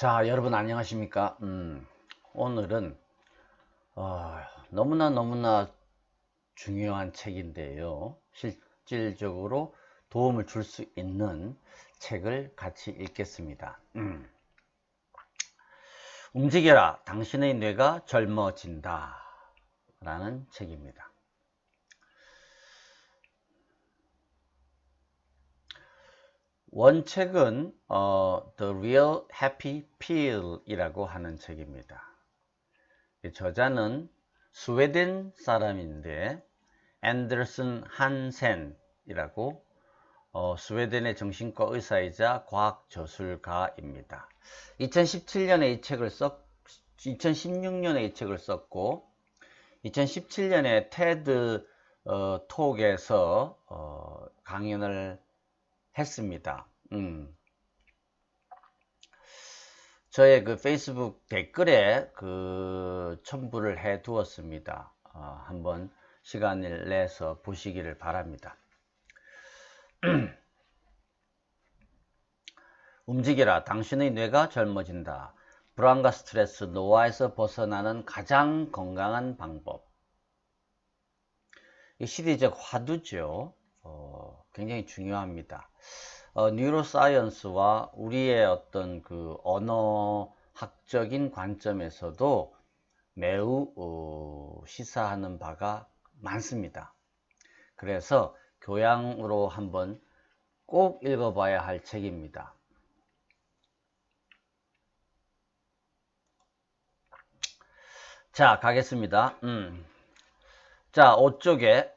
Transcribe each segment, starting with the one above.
자, 여러분 안녕하십니까? 오늘은 너무나 중요한 책인데요. 실질적으로 도움을 줄 수 있는 책을 같이 읽겠습니다. 움직여라, 당신의 뇌가 젊어진다 라는 책입니다. 원책은 The Real Happy Pill 이라고 하는 책입니다. 저자는 스웨덴 사람인데 앤더슨 한센이라고 스웨덴의 정신과 의사이자 과학 저술가입니다. 2016년에 이 책을 썼고 2017년에 테드 톡에서 강연을 했습니다. 저의 그 페이스북 댓글에 첨부를 해 두었습니다. 한번 시간을 내서 보시기를 바랍니다. 움직여라, 당신의 뇌가 젊어진다. 불안과 스트레스, 노화에서 벗어나는 가장 건강한 방법. 이 시대적 화두죠. 굉장히 중요합니다. 뉴로사이언스와 우리의 어떤 그 언어학적인 관점에서도 매우 시사하는 바가 많습니다. 그래서 교양으로 한번 꼭 읽어봐야 할 책입니다. 자, 가겠습니다. 자, 5쪽에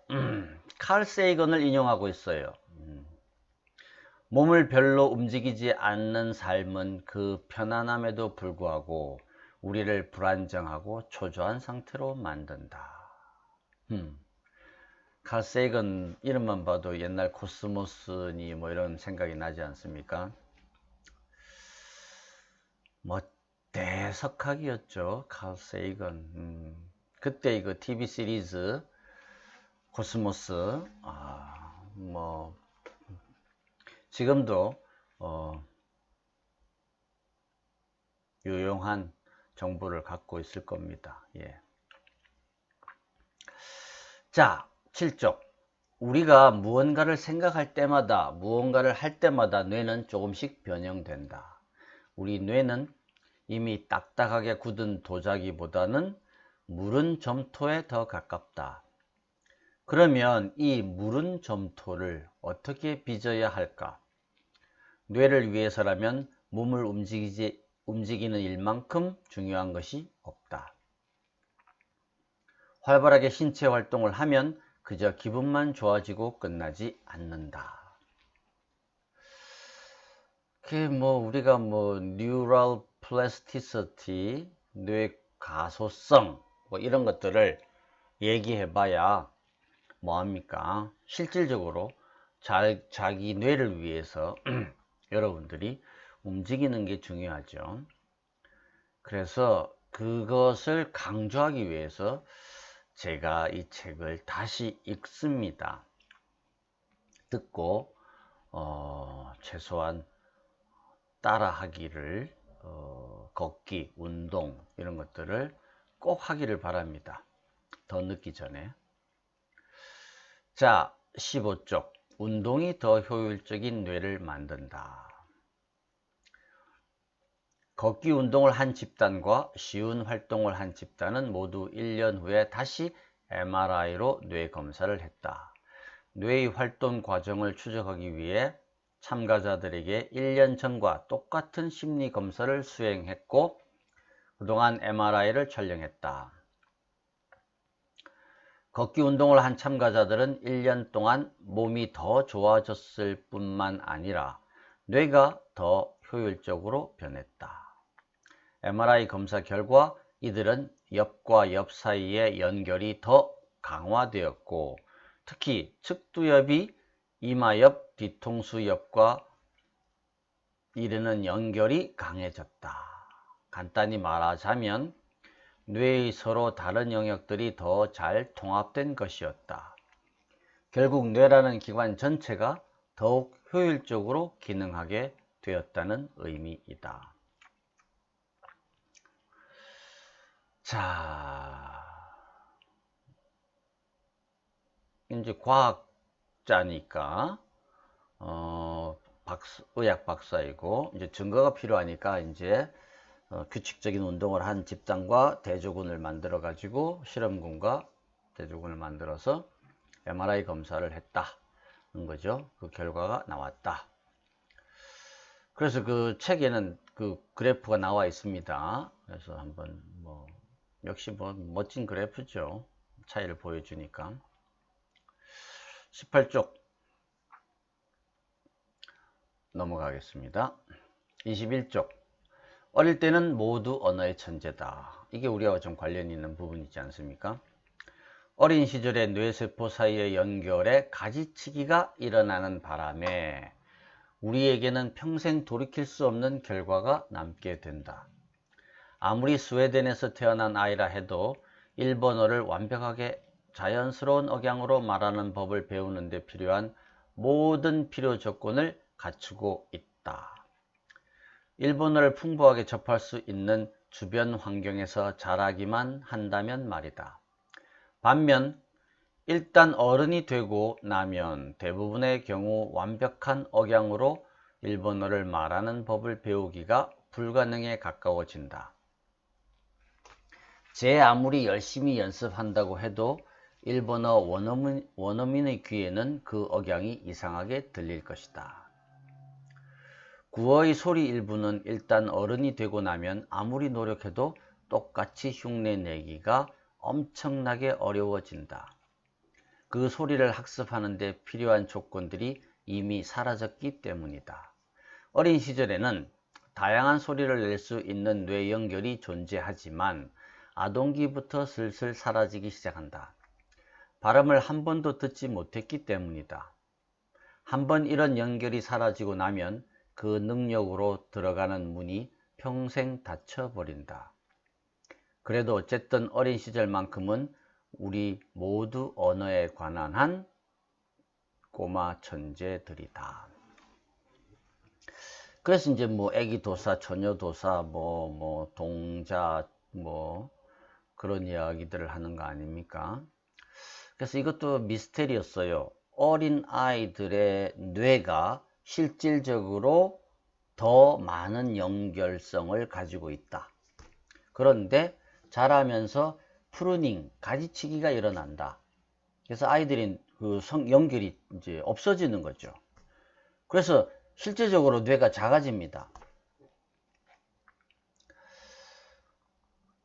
칼 세이건을 인용하고 있어요. 몸을 별로 움직이지 않는 삶은 그 편안함에도 불구하고 우리를 불안정하고 초조한 상태로 만든다. 칼 세이건 이름만 봐도 옛날 코스모스니 뭐 이런 생각이 나지 않습니까? 뭐 대석학이었죠. 칼 세이건. 그때 이거 TV 시리즈 코스모스 뭐 지금도 유용한 정보를 갖고 있을 겁니다. 예. 자, 7쪽. 우리가 무언가를 생각할 때마다, 무언가를 할 때마다 뇌는 조금씩 변형된다. 우리 뇌는 이미 딱딱하게 굳은 도자기보다는 무른 점토에 더 가깝다. 그러면 이 무른 점토를 어떻게 빚어야 할까? 뇌를 위해서라면 몸을 움직이는 일만큼 중요한 것이 없다. 활발하게 신체 활동을 하면 그저 기분만 좋아지고 끝나지 않는다. 우리가 뉴럴 플라스티시티, 뇌 가소성 이런 것들을 얘기해 봐야 뭐합니까? 실질적으로 자기 뇌를 위해서 여러분들이 움직이는 게 중요하죠. 그래서 그것을 강조하기 위해서 제가 이 책을 다시 읽습니다. 듣고 최소한 따라하기를 걷기, 운동 이런 것들을 꼭 하기를 바랍니다. 더 늦기 전에. 자, 15쪽. 운동이 더 효율적인 뇌를 만든다. 걷기 운동을 한 집단과 쉬운 활동을 한 집단은 모두 1년 후에 다시 MRI로 뇌 검사를 했다. 뇌의 활동 과정을 추적하기 위해 참가자들에게 1년 전과 똑같은 심리 검사를 수행했고 그동안 MRI를 촬영했다. 걷기 운동을 한 참가자들은 1년 동안 몸이 더 좋아졌을 뿐만 아니라 뇌가 더 효율적으로 변했다. MRI 검사 결과 이들은 옆과 옆 사이의 연결이 더 강화되었고 특히 측두엽이 이마옆, 뒤통수 옆과 이르는 연결이 강해졌다. 간단히 말하자면 뇌의 서로 다른 영역들이 더 잘 통합된 것이었다. 결국 뇌라는 기관 전체가 더욱 효율적으로 기능하게 되었다는 의미이다. 자, 이제 과학자니까 의학 박사이고 이제 증거가 필요하니까 이제 규칙적인 운동을 한 집단과 대조군을 만들어 가지고 실험군과 대조군을 만들어서 MRI 검사를 했다는 거죠. 그 결과가 나왔다. 그래서 그 책에는 그 그래프가 나와 있습니다. 그래서 한번 역시 멋진 그래프죠. 차이를 보여주니까. 18쪽 넘어가겠습니다. 21쪽 어릴 때는 모두 언어의 천재다. 이게 우리와 좀 관련이 있는 부분이 있지 않습니까? 어린 시절의 뇌세포 사이의 연결에 가지치기가 일어나는 바람에 우리에게는 평생 돌이킬 수 없는 결과가 남게 된다. 아무리 스웨덴에서 태어난 아이라 해도 일본어를 완벽하게 자연스러운 억양으로 말하는 법을 배우는 데 필요한 모든 필요 조건을 갖추고 있다. 일본어를 풍부하게 접할 수 있는 주변 환경에서 자라기만 한다면 말이다. 반면 일단 어른이 되고 나면 대부분의 경우 완벽한 억양으로 일본어를 말하는 법을 배우기가 불가능에 가까워진다. 제 아무리 열심히 연습한다고 해도 일본어 원어민의 귀에는 그 억양이 이상하게 들릴 것이다. 구어의 소리 일부는 일단 어른이 되고 나면 아무리 노력해도 똑같이 흉내내기가 엄청나게 어려워진다. 그 소리를 학습하는 데 필요한 조건들이 이미 사라졌기 때문이다. 어린 시절에는 다양한 소리를 낼 수 있는 뇌 연결이 존재하지만 아동기부터 슬슬 사라지기 시작한다. 발음을 한 번도 듣지 못했기 때문이다. 한번 이런 연결이 사라지고 나면 그 능력으로 들어가는 문이 평생 닫혀버린다. 그래도 어쨌든 어린 시절만큼은 우리 모두 언어에 관한 한 꼬마 천재들이다. 그래서 이제 애기 도사, 처녀 도사, 동자, 그런 이야기들을 하는 거 아닙니까? 그래서 이것도 미스테리였어요. 어린 아이들의 뇌가 실질적으로 더 많은 연결성을 가지고 있다. 그런데 자라면서 프루닝, 가지치기가 일어난다. 그래서 아이들이 그 연결이 이제 없어지는 거죠. 그래서 실제적으로 뇌가 작아집니다.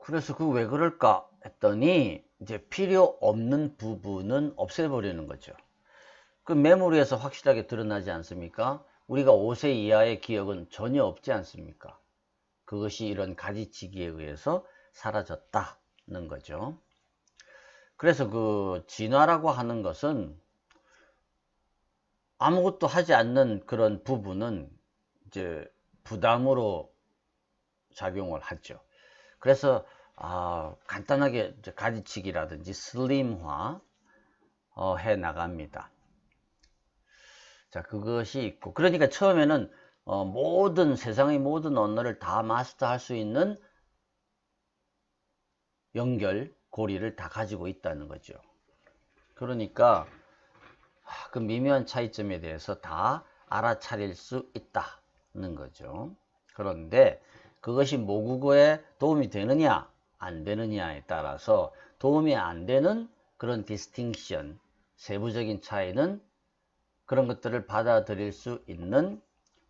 그래서 그 왜 그럴까 했더니 이제 필요 없는 부분은 없애버리는 거죠. 그 메모리에서 확실하게 드러나지 않습니까? 우리가 5세 이하의 기억은 전혀 없지 않습니까? 그것이 이런 가지치기에 의해서 사라졌다는 거죠. 그래서 그 진화라고 하는 것은 아무것도 하지 않는 그런 부분은 이제 부담으로 작용을 하죠. 그래서 간단하게 가지치기라든지 슬림화 해 나갑니다. 자, 그것이 있고, 그러니까 처음에는 세상의 모든 언어를 다 마스터할 수 있는 연결, 고리를 다 가지고 있다는 거죠. 그러니까 그 미묘한 차이점에 대해서 다 알아차릴 수 있다는 거죠. 그런데 그것이 모국어에 도움이 되느냐 안 되느냐에 따라서 도움이 안 되는 그런 디스팅션, 세부적인 차이는 그런 것들을 받아들일 수 있는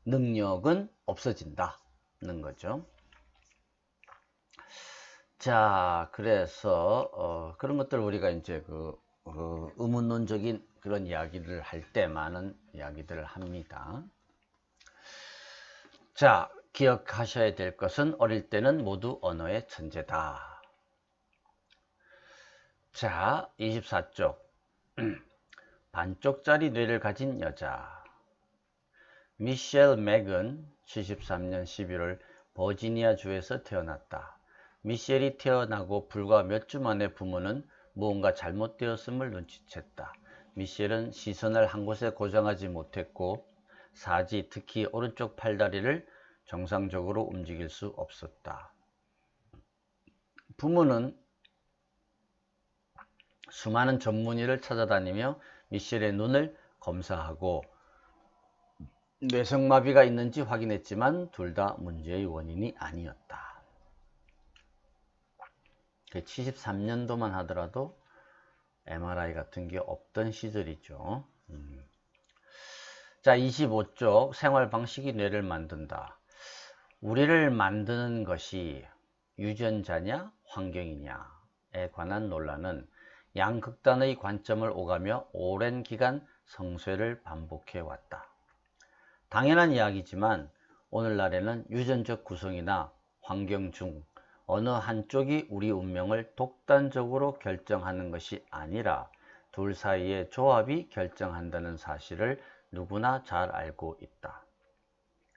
능력은 없어진다는 거죠. 자, 그래서 그런 것들을 우리가 이제 의문론적인 그런 이야기를 할 때 많은 이야기들을 합니다. 자, 기억하셔야 될 것은 어릴 때는 모두 언어의 천재다. 자, 24쪽. 반쪽짜리 뇌를 가진 여자. 미셸 맥은 73년 11월 버지니아 주에서 태어났다. 미셸이 태어나고 불과 몇 주 만에 부모는 무언가 잘못되었음을 눈치챘다. 미셸은 시선을 한 곳에 고정하지 못했고 사지, 특히 오른쪽 팔다리를 정상적으로 움직일 수 없었다. 부모는 수많은 전문의를 찾아다니며 미셸의 눈을 검사하고 뇌성마비가 있는지 확인했지만 둘 다 문제의 원인이 아니었다. 73년도만 하더라도 MRI 같은 게 없던 시절이죠. 자, 25쪽 생활 방식이 뇌를 만든다. 우리를 만드는 것이 유전자냐 환경이냐에 관한 논란은 양극단의 관점을 오가며 오랜 기간 성쇠를 반복해 왔다. 당연한 이야기지만 오늘날에는 유전적 구성이나 환경 중 어느 한쪽이 우리 운명을 독단적으로 결정하는 것이 아니라 둘 사이의 조합이 결정한다는 사실을 누구나 잘 알고 있다.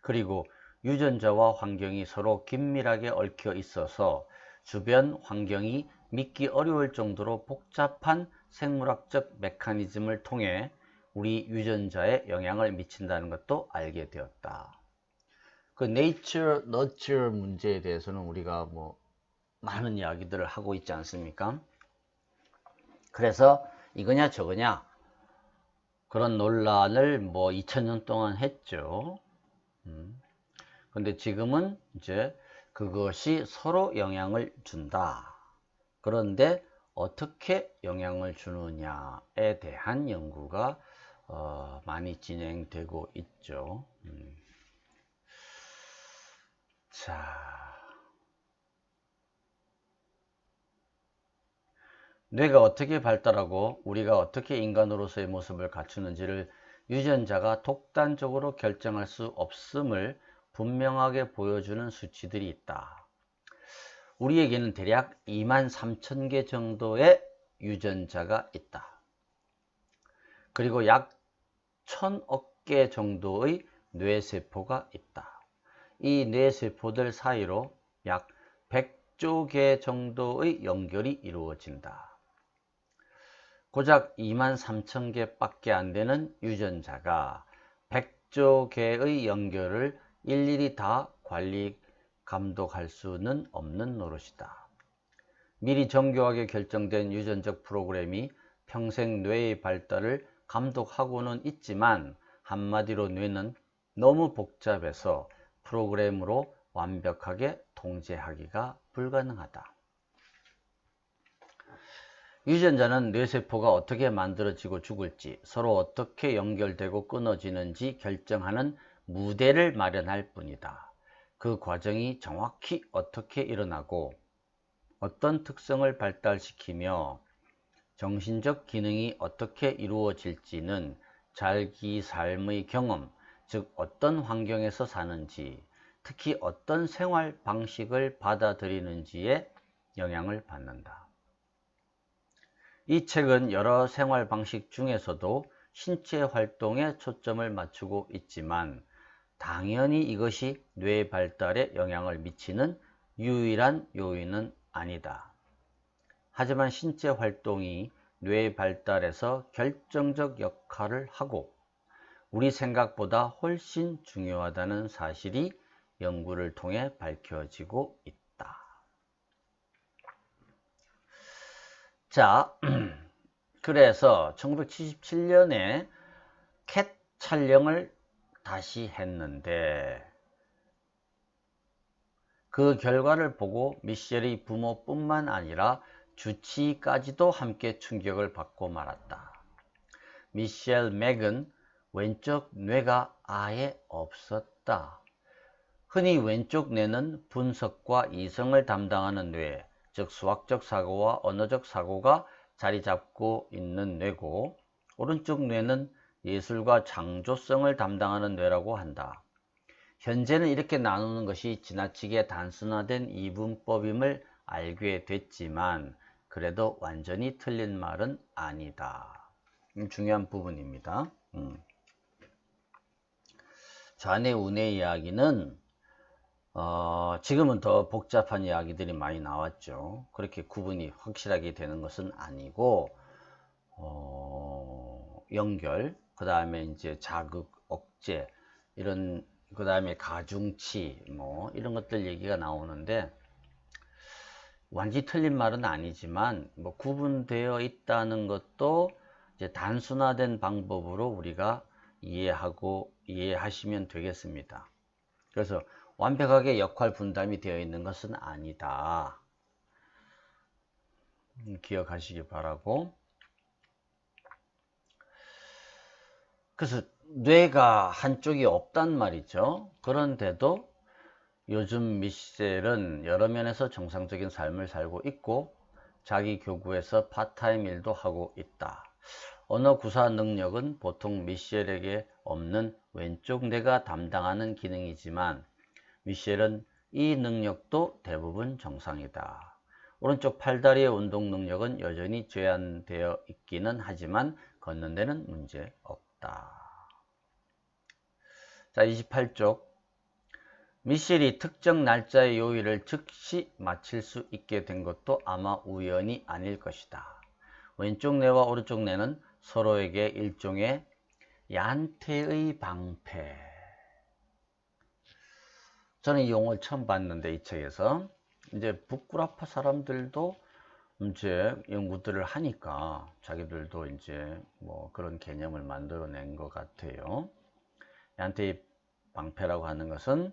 그리고 유전자와 환경이 서로 긴밀하게 얽혀 있어서 주변 환경이 믿기 어려울 정도로 복잡한 생물학적 메커니즘을 통해 우리 유전자에 영향을 미친다는 것도 알게 되었다. 그 nature, nurture 문제에 대해서는 우리가 많은 이야기들을 하고 있지 않습니까? 그래서 이거냐 저거냐 그런 논란을 2000년 동안 했죠. 근데 지금은 이제 그것이 서로 영향을 준다. 그런데 어떻게 영향을 주느냐에 대한 연구가 많이 진행되고 있죠. 자, 뇌가 어떻게 발달하고 우리가 어떻게 인간으로서의 모습을 갖추는지를 유전자가 독단적으로 결정할 수 없음을 분명하게 보여주는 수치들이 있다. 우리에게는 대략 23,000개 정도의 유전자가 있다. 그리고 약 1000억 개 정도의 뇌세포가 있다. 이 뇌세포들 사이로 약 100조 개 정도의 연결이 이루어진다. 고작 23,000개 밖에 안 되는 유전자가 100조 개의 연결을 일일이 다 관리, 감독할 수는 없는 노릇이다. 미리 정교하게 결정된 유전적 프로그램이 평생 뇌의 발달을 감독하고는 있지만 한마디로 뇌는 너무 복잡해서 프로그램으로 완벽하게 통제하기가 불가능하다. 유전자는 뇌세포가 어떻게 만들어지고 죽을지, 서로 어떻게 연결되고 끊어지는지 결정하는 무대를 마련할 뿐이다. 그 과정이 정확히 어떻게 일어나고 어떤 특성을 발달시키며 정신적 기능이 어떻게 이루어질지는 자기 삶의 경험, 즉 어떤 환경에서 사는지, 특히 어떤 생활 방식을 받아들이는지에 영향을 받는다. 이 책은 여러 생활 방식 중에서도 신체 활동에 초점을 맞추고 있지만 당연히 이것이 뇌 발달에 영향을 미치는 유일한 요인은 아니다. 하지만 신체 활동이 뇌 발달에서 결정적 역할을 하고 우리 생각보다 훨씬 중요하다는 사실이 연구를 통해 밝혀지고 있다. 자, 그래서 1977년에 캣 촬영을 다시 했는데 그 결과를 보고 미셸의 부모뿐만 아니라 주치의까지도 함께 충격을 받고 말았다. 미셸 맥은 왼쪽 뇌가 아예 없었다. 흔히 왼쪽 뇌는 분석과 이성을 담당하는 뇌, 즉 수학적 사고와 언어적 사고가 자리 잡고 있는 뇌고 오른쪽 뇌는 예술과 창조성을 담당하는 뇌라고 한다. 현재는 이렇게 나누는 것이 지나치게 단순화된 이분법임을 알게 됐지만 그래도 완전히 틀린 말은 아니다. 중요한 부분입니다. 좌뇌 우뇌 이야기는 지금은 더 복잡한 이야기들이 많이 나왔죠. 그렇게 구분이 확실하게 되는 것은 아니고 연결, 그 다음에 이제 자극, 억제 이런, 그 다음에 가중치 이런 것들 얘기가 나오는데 완전히 틀린 말은 아니지만 뭐 구분되어 있다는 것도 이제 단순화된 방법으로 우리가 이해하시면 되겠습니다. 그래서 완벽하게 역할 분담이 되어 있는 것은 아니다. 기억하시기 바라고. 그래서 뇌가 한쪽이 없단 말이죠. 그런데도 요즘 미셸은 여러 면에서 정상적인 삶을 살고 있고 자기 교구에서 파트타임 일도 하고 있다. 언어 구사 능력은 보통 미셸에게 없는 왼쪽 뇌가 담당하는 기능이지만 미셸은 이 능력도 대부분 정상이다. 오른쪽 팔다리의 운동 능력은 여전히 제한되어 있기는 하지만 걷는 데는 문제 없다. 자, 28쪽. 미셸이 특정 날짜의 요일을 즉시 마칠 수 있게 된 것도 아마 우연이 아닐 것이다. 왼쪽 뇌와 오른쪽 뇌는 서로에게 일종의 얀테의 방패. 저는 이 용어를 처음 봤는데 이 책에서 이제 북구라파 사람들도 이제 연구들을 하니까 자기들도 이제 뭐 그런 개념을 만들어낸 것 같아요. 얀테의 방패라고 하는 것은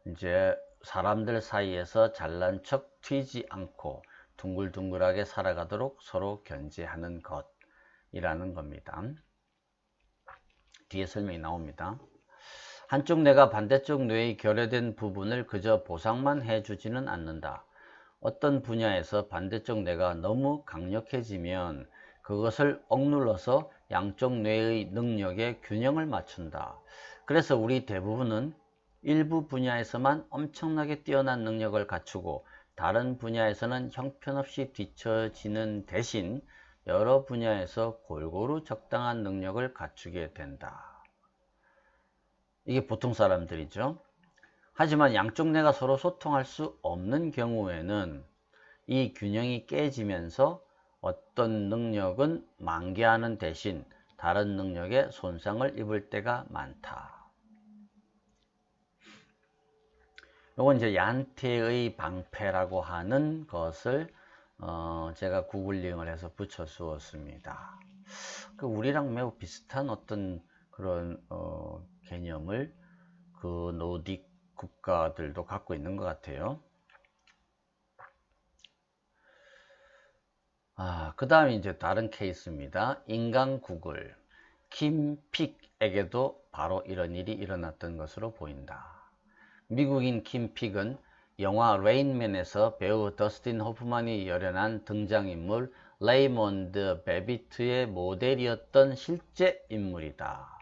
이제 사람들 사이에서 잘난 척 튀지 않고 둥글둥글하게 살아가도록 서로 견제하는 것이라는 겁니다. 뒤에 설명이 나옵니다. 한쪽 뇌가 반대쪽 뇌의 결여된 부분을 그저 보상만 해주지는 않는다. 어떤 분야에서 반대쪽 뇌가 너무 강력해지면 그것을 억눌러서 양쪽 뇌의 능력에 균형을 맞춘다. 그래서 우리 대부분은 일부 분야에서만 엄청나게 뛰어난 능력을 갖추고 다른 분야에서는 형편없이 뒤처지는 대신 여러 분야에서 골고루 적당한 능력을 갖추게 된다. 이게 보통 사람들이죠. 하지만 양쪽 뇌가 서로 소통할 수 없는 경우에는 이 균형이 깨지면서 어떤 능력은 만개하는 대신 다른 능력에 손상을 입을 때가 많다. 이건 이제 얀테의 방패라고 하는 것을 제가 구글링을 해서 붙여 주었습니다. 우리랑 매우 비슷한 어떤 그런 개념을 그 노딕 국가들도 갖고 있는 것 같아요. 그 다음에 이제 다른 케이스입니다. 인간 구글. 킴픽에게도 바로 이런 일이 일어났던 것으로 보인다. 미국인 킴픽은 영화 레인맨에서 배우 더스틴 호프만이 열연한 등장인물 레이몬드 베비트의 모델이었던 실제 인물이다.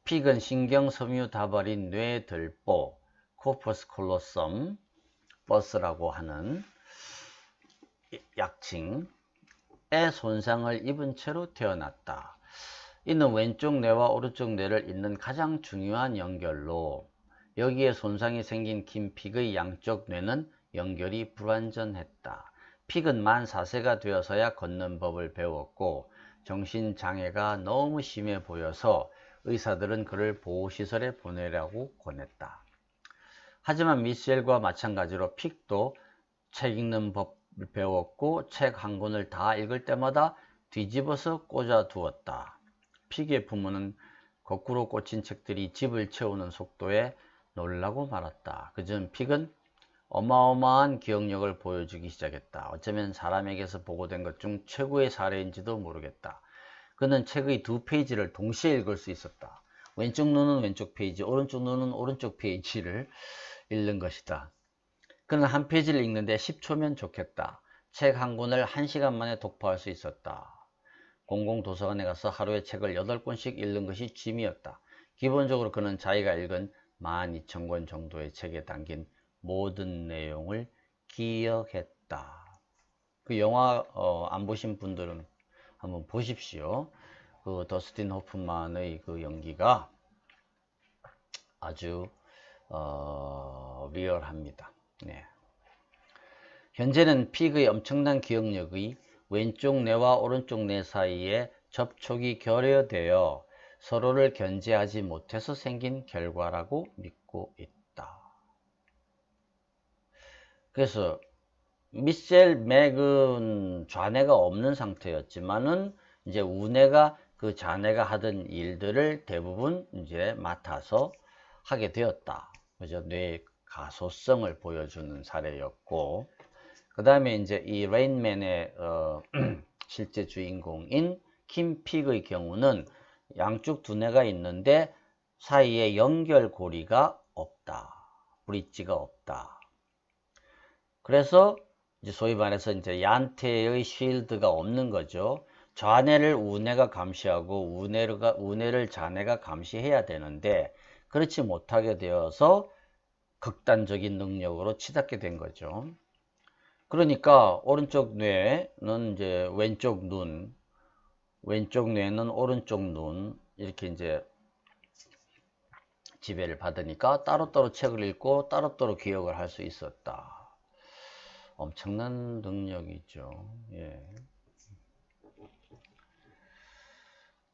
픽은 신경섬유 다발인 뇌들보 코퍼스 콜로섬 버스라고 하는 약칭에 손상을 입은 채로 태어났다. 이는 왼쪽 뇌와 오른쪽 뇌를 잇는 가장 중요한 연결로 여기에 손상이 생긴 킴픽의 양쪽 뇌는 연결이 불완전했다. 픽은 만 4세가 되어서야 걷는 법을 배웠고 정신장애가 너무 심해 보여서 의사들은 그를 보호시설에 보내라고 권했다. 하지만 미셸과 마찬가지로 픽도 책 읽는 법을 배웠고 책 한 권을 다 읽을 때마다 뒤집어서 꽂아 두었다. 픽의 부모는 거꾸로 꽂힌 책들이 집을 채우는 속도에 놀라고 말았다. 그전 픽은 어마어마한 기억력을 보여주기 시작했다. 어쩌면 사람에게서 보고된 것 중 최고의 사례인지도 모르겠다. 그는 책의 2페이지를 동시에 읽을 수 있었다. 왼쪽 눈은 왼쪽 페이지, 오른쪽 눈은 오른쪽 페이지를 읽는 것이다. 그는 한 페이지를 읽는데 10초면 좋겠다. 책 한 권을 1시간 만에 독파할 수 있었다. 공공도서관에 가서 하루에 책을 8권씩 읽는 것이 취미였다. 기본적으로 그는 자기가 읽은 12,000권 정도의 책에 담긴 모든 내용을 기억했다. 그 영화 안 보신 분들은 한번 보십시오. 그 더스틴 호프만의 그 연기가 아주 리얼합니다. 네. 현재는 픽의 엄청난 기억력의 왼쪽 뇌와 오른쪽 뇌 사이에 접촉이 결여되어 서로를 견제하지 못해서 생긴 결과라고 믿고 있다. 그래서 미셸 맥은 좌뇌가 없는 상태였지만은 이제 우뇌가 그 자네가 하던 일들을 대부분 이제 맡아서 하게 되었다. 그죠? 뇌의 가소성을 보여주는 사례였고, 그 다음에 이제 이 레인맨의 실제 주인공인 킴 픽의 경우는 양쪽 두뇌가 있는데 사이에 연결고리가 없다. 브릿지가 없다. 그래서 이제 소위 말해서 이제 얀테의 쉴드가 없는 거죠. 좌뇌를 우뇌가 감시하고 우뇌를 좌뇌가 감시해야 되는데 그렇지 못하게 되어서 극단적인 능력으로 치닫게 된 거죠. 그러니까 오른쪽 뇌는 이제 왼쪽 눈, 왼쪽 뇌는 오른쪽 눈 이렇게 이제 지배를 받으니까 따로따로 책을 읽고 따로따로 기억을 할 수 있었다. 엄청난 능력이죠. 예.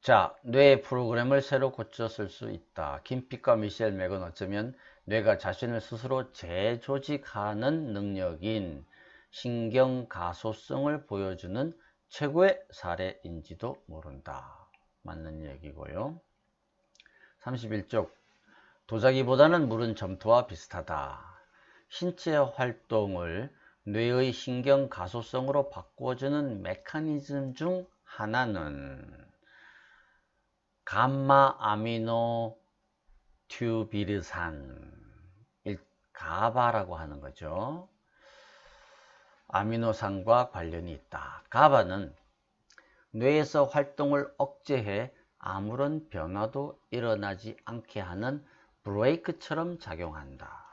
자, 뇌의 프로그램을 새로 고쳐 쓸 수 있다. 김픽과 미셸 맥은 어쩌면 뇌가 자신을 스스로 재조직하는 능력인 신경가소성을 보여주는 최고의 사례인지도 모른다. 맞는 얘기고요. 31쪽 도자기보다는 물은 점토와 비슷하다. 신체 활동을 뇌의 신경가소성으로 바꿔주는 메커니즘 중 하나는 감마 아미노 튜비르산 가바라고 하는 거죠. 아미노산과 관련이 있다. 가바는 뇌에서 활동을 억제해 아무런 변화도 일어나지 않게 하는 브레이크처럼 작용한다.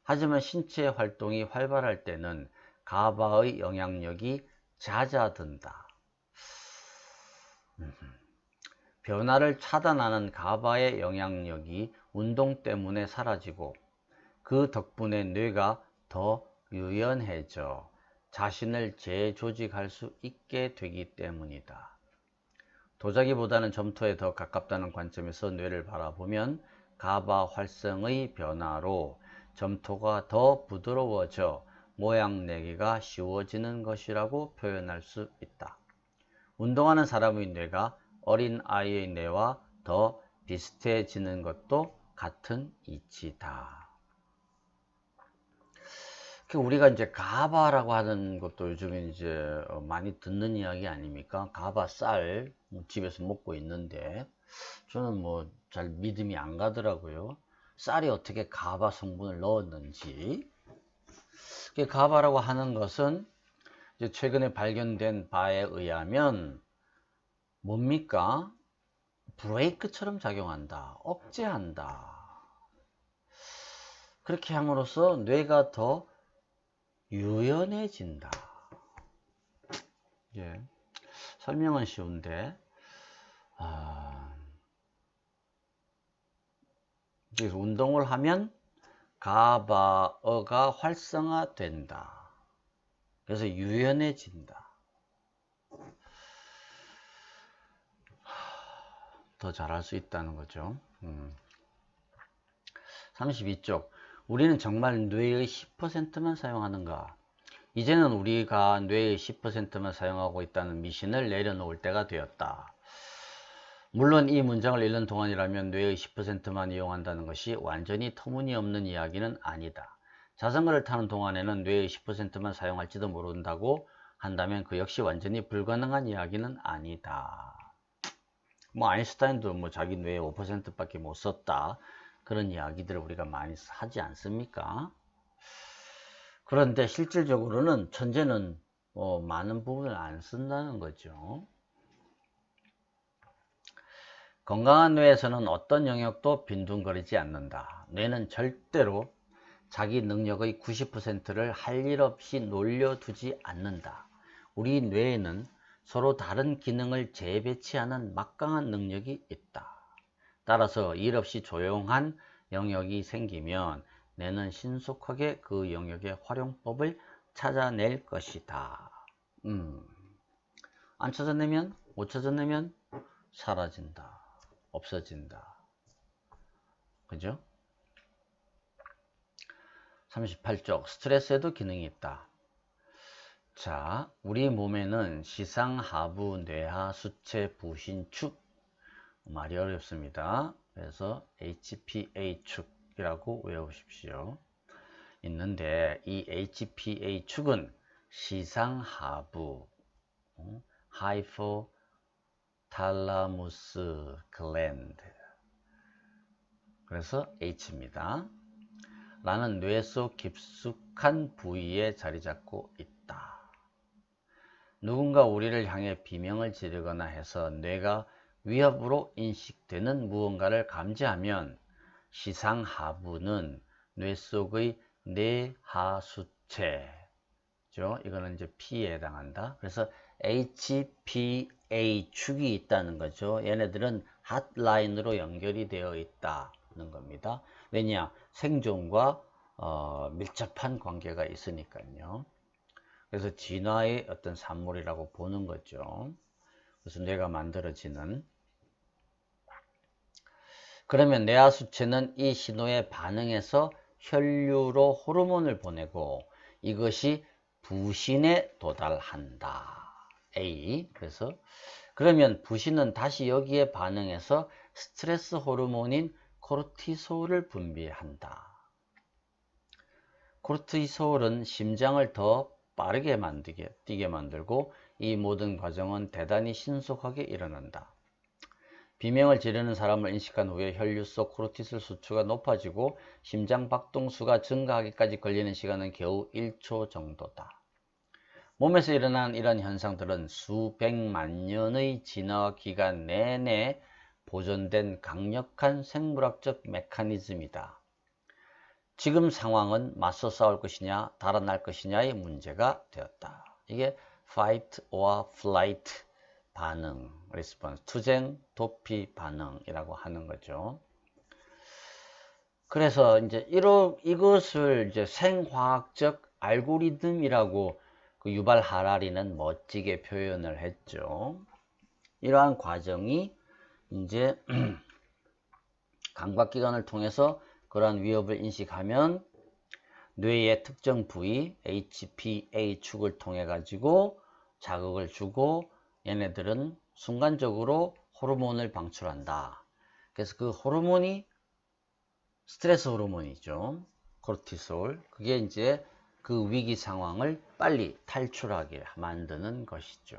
하지만 신체 활동이 활발할 때는 가바의 영향력이 잦아든다. 변화를 차단하는 가바의 영향력이 운동 때문에 사라지고 그 덕분에 뇌가 더 유연해져 자신을 재조직할 수 있게 되기 때문이다. 도자기보다는 점토에 더 가깝다는 관점에서 뇌를 바라보면 가바 활성의 변화로 점토가 더 부드러워져 모양 내기가 쉬워지는 것이라고 표현할 수 있다. 운동하는 사람의 뇌가 어린 아이의 뇌와 더 비슷해지는 것도 같은 이치다. 우리가 이제 가바라고 하는 것도 요즘에 이제 많이 듣는 이야기 아닙니까? 가바 쌀 집에서 먹고 있는데 저는 뭐 잘 믿음이 안 가더라고요. 쌀이 어떻게 가바 성분을 넣었는지. 가바라고 하는 것은 이제 최근에 발견된 바에 의하면 뭡니까? 브레이크처럼 작용한다. 억제한다. 그렇게 함으로써 뇌가 더 유연해진다. 예. 설명은 쉬운데, 그래서 운동을 하면 가바어가 활성화된다. 그래서 유연해진다. 더 잘할 수 있다는 거죠. 32쪽 우리는 정말 뇌의 10%만 사용하는가? 이제는 우리가 뇌의 10%만 사용하고 있다는 미신을 내려놓을 때가 되었다. 물론 이 문장을 읽는 동안이라면 뇌의 10%만 이용한다는 것이 완전히 터무니없는 이야기는 아니다. 자전거를 타는 동안에는 뇌의 10%만 사용할지도 모른다고 한다면 그 역시 완전히 불가능한 이야기는 아니다. 뭐 아인슈타인도 뭐 자기 뇌의 5%밖에 못 썼다. 그런 이야기들을 우리가 많이 하지 않습니까? 그런데 실질적으로는 천재는 많은 부분을 안 쓴다는 거죠. 건강한 뇌에서는 어떤 영역도 빈둥거리지 않는다. 뇌는 절대로 자기 능력의 90%를 할 일 없이 놀려두지 않는다. 우리 뇌에는 서로 다른 기능을 재배치하는 막강한 능력이 있다. 따라서 일 없이 조용한 영역이 생기면 뇌는 신속하게 그 영역의 활용법을 찾아낼 것이다. 안 찾아내면, 못 찾아내면 사라진다. 없어진다. 그죠? 38쪽 스트레스에도 기능이 있다. 자, 우리 몸에는 시상, 하부, 뇌하, 수체, 부신축, 말이 어렵습니다. 그래서 HPA축이라고 외우십시오. 있는데 이 HPA축은 시상하부, 하이포탈라무스 글랜드, 그래서 H입니다. 라는 뇌 속 깊숙한 부위에 자리 잡고 있다. 누군가 우리를 향해 비명을 지르거나 해서 뇌가 위협으로 인식되는 무언가를 감지하면 시상하부는 뇌 속의 뇌하수체, 이거는 이제 P에 해당한다. 그래서 HPA축이 있다는 거죠. 얘네들은 핫라인으로 연결이 되어 있다는 겁니다. 왜냐? 생존과 밀접한 관계가 있으니까요. 그래서 진화의 어떤 산물이라고 보는 거죠. 그래서 뇌가 만들어지는. 그러면 뇌하수체는 이 신호에 반응해서 혈류로 호르몬을 보내고 이것이 부신에 도달한다. A. 그래서 그러면 부신은 다시 여기에 반응해서 스트레스 호르몬인 코르티솔을 분비한다. 코르티솔은 심장을 더 빠르게 뛰게 만들고 이 모든 과정은 대단히 신속하게 일어난다. 비명을 지르는 사람을 인식한 후에 혈류 속 코르티솔 수치가 높아지고 심장 박동수가 증가하기까지 걸리는 시간은 겨우 1초 정도다. 몸에서 일어나는 이런 현상들은 수백만 년의 진화 기간 내내 보존된 강력한 생물학적 메커니즘이다. 지금 상황은 맞서 싸울 것이냐 달아날 것이냐의 문제가 되었다. 이게 fight or flight 반응, response, 투쟁, 도피 반응이라고 하는 거죠. 그래서 이제 이것을 이제 생화학적 알고리즘이라고 그 유발 하라리는 멋지게 표현을 했죠. 이러한 과정이 이제 감각기관을 통해서 그러한 위협을 인식하면 뇌의 특정 부위 HPA축을 통해 가지고 자극을 주고 얘네들은 순간적으로 호르몬을 방출한다. 그래서 그 호르몬이 스트레스 호르몬이죠. 코르티솔. 그게 이제 그 위기 상황을 빨리 탈출하게 만드는 것이죠.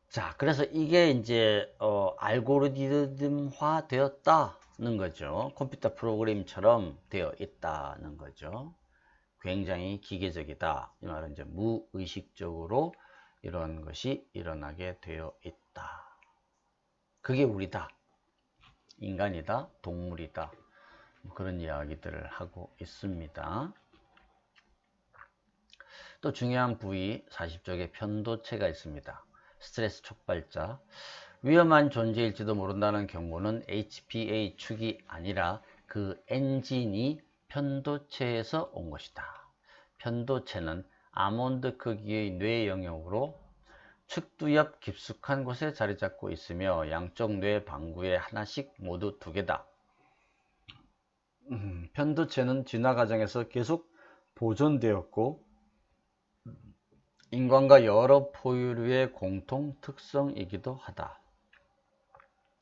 자, 그래서 이게 이제 알고리즘화 되었다는 거죠. 컴퓨터 프로그램처럼 되어 있다는 거죠. 굉장히 기계적이다. 이 말은 이제 무의식적으로 이런 것이 일어나게 되어 있다. 그게 우리다. 인간이다. 동물이다. 그런 이야기들을 하고 있습니다. 또 중요한 부위 40쪽에 편도체가 있습니다. 스트레스 촉발자. 위험한 존재일지도 모른다는 경고는 HPA축이 아니라 그 엔진이 편도체에서 온 것이다. 편도체는 아몬드 크기의 뇌 영역으로 측두 옆 깊숙한 곳에 자리 잡고 있으며 양쪽 뇌 방구에 하나씩 모두 2개다. 편도체는 진화 과정에서 계속 보존되었고 인간과 여러 포유류의 공통 특성이기도 하다.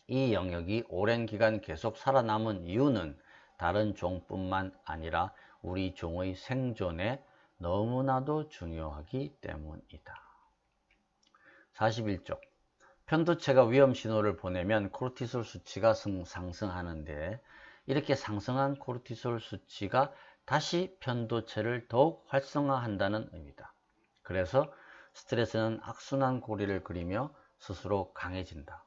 이 영역이 오랜 기간 계속 살아남은 이유는 다른 종뿐만 아니라 우리 종의 생존에 너무나도 중요하기 때문이다. 41쪽. 편도체가 위험 신호를 보내면 코르티솔 수치가 상승하는데 이렇게 상승한 코르티솔 수치가 다시 편도체를 더욱 활성화한다는 의미다. 그래서 스트레스는 악순환 고리를 그리며 스스로 강해진다.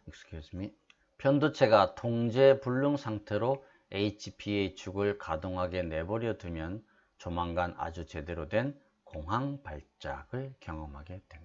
Excuse me. 편도체가 통제 불능 상태로 HPA축을 가동하게 내버려 두면 조만간 아주 제대로 된 공황 발작을 경험하게 됩니다.